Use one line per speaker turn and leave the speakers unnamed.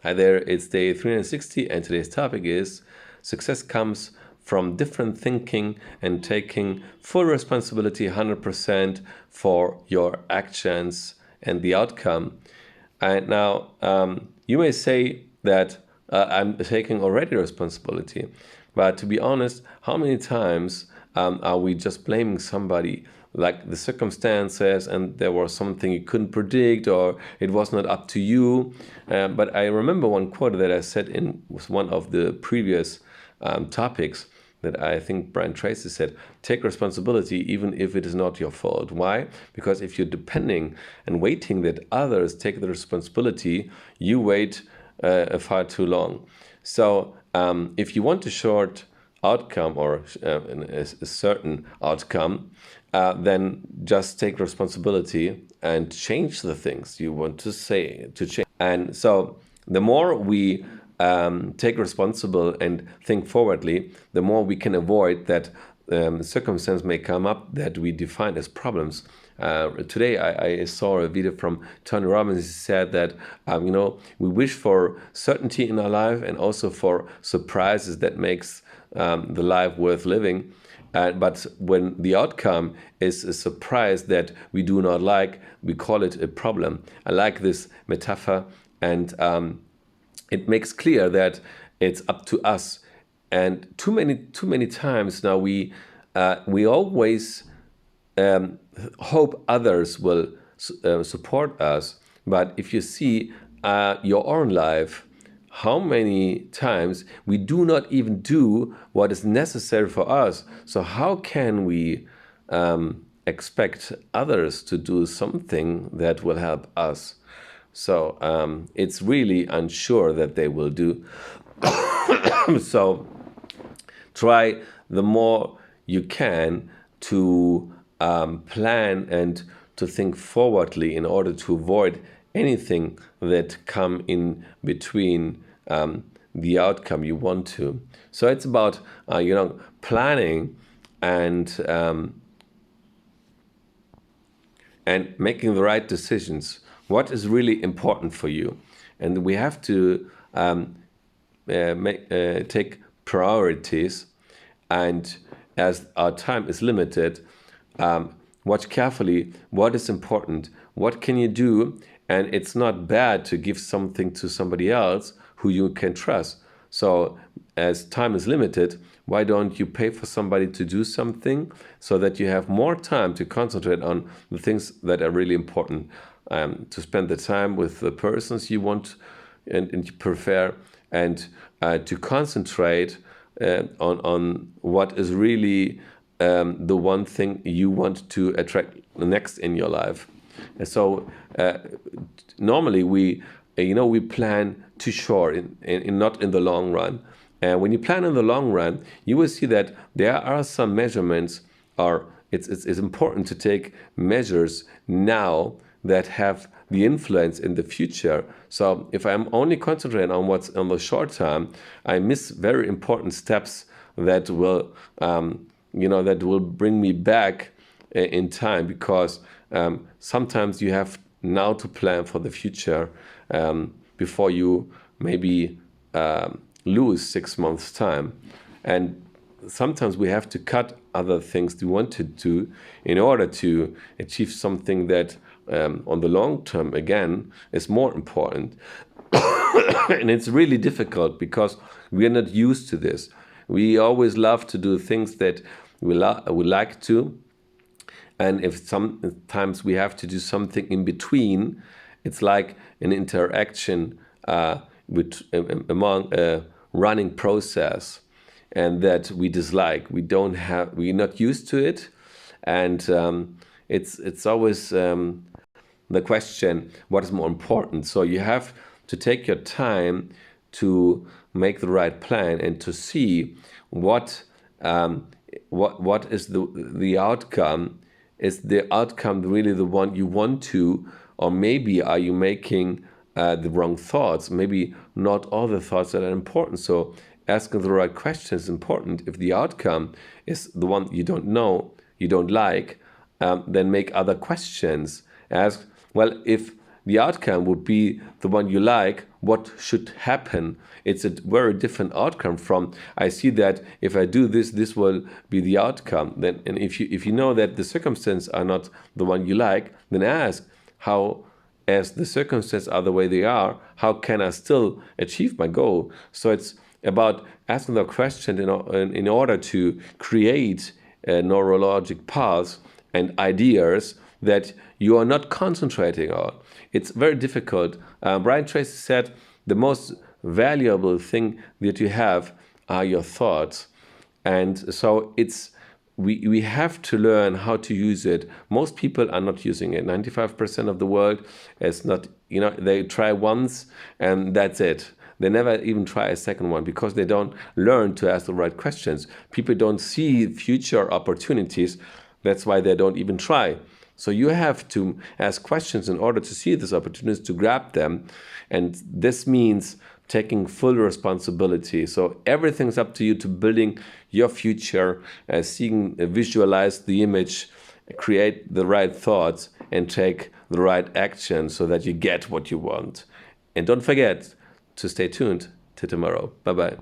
Hi there, it's day 360, and today's topic is success comes from different thinking and taking full responsibility 100% for your actions and the outcome. And now you may say that I'm taking already responsibility, but to be honest, how many times are we just blaming somebody, like the circumstances, and there was something you couldn't predict, or it was not up to you? But I remember one quote that I said in was one of the previous topics, that I think Brian Tracy said: take responsibility even if it is not your fault. Why? Because if you're depending and waiting that others take the responsibility, you wait far too long. So if you want a short outcome, or a certain outcome, then just take responsibility and change the things you want to change. And so the more we take responsible and think forwardly, the more we can avoid that circumstance may come up that we define as problems. Today I saw a video from Tony Robbins. He said that we wish for certainty in our life and also for surprises that makes the life worth living. But when the outcome is a surprise that we do not like, we call it a problem. I like this metaphor, and it makes clear that it's up to us. And too many times now we always hope others will support us. But if you see your own life, how many times we do not even do what is necessary for us? So how can we expect others to do something that will help us? So it's really unsure that they will do. So try the more you can to plan and to think forwardly in order to avoid anything that come in between the outcome you want to. So it's about planning and making the right decisions. What is really important for you, and we have to take priorities. And as our time is limited, watch carefully what is important, what can you do. And it's not bad to give something to somebody else who you can trust. So as time is limited, why don't you pay for somebody to do something so that you have more time to concentrate on the things that are really important, to spend the time with the persons you want and you prefer, and to concentrate on what is really the one thing you want to attract next in your life. And so normally we plan too short, not in the long run. And when you plan in the long run, you will see that there are some measurements, or it's important to take measures now that have the influence in the future. So if I'm only concentrating on what's on the short term, I miss very important steps that will bring me back in time, because sometimes you have now to plan for the future before you maybe lose 6 months time. And sometimes we have to cut other things we want to do in order to achieve something that on the long term again is more important. And it's really difficult because we are not used to this. We always love to do things that we like to, and if sometimes we have to do something in between, it's like an interaction among a running process, and that we dislike. We're not used to it, and it's always the question: what is more important? So you have to take your time to make the right plan and to see what is the outcome. Is the outcome really the one you want to, or maybe are you making the wrong thoughts? Maybe not all the thoughts that are important. So asking the right question is important. If the outcome is the one you don't know, you don't like, then make other questions. Ask, well, if the outcome would be the one you like, what should happen? It's a very different outcome from, I see that if I do this, this will be the outcome. Then, and if you know that the circumstances are not the one you like, then ask how, as the circumstances are the way they are, how can I still achieve my goal? So it's about asking the question in order to create neurologic paths and ideas that you are not concentrating on. It's very difficult. Brian Tracy said the most valuable thing that you have are your thoughts. And so we have to learn how to use it. Most people are not using it. 95% of the world is not, they try once and that's it. They never even try a second one because they don't learn to ask the right questions. People don't see future opportunities. That's why they don't even try. So you have to ask questions in order to see these opportunities, to grab them. And this means taking full responsibility. So everything's up to you to building your future, visualize the image, create the right thoughts, and take the right action so that you get what you want. And don't forget to stay tuned to tomorrow. Bye-bye.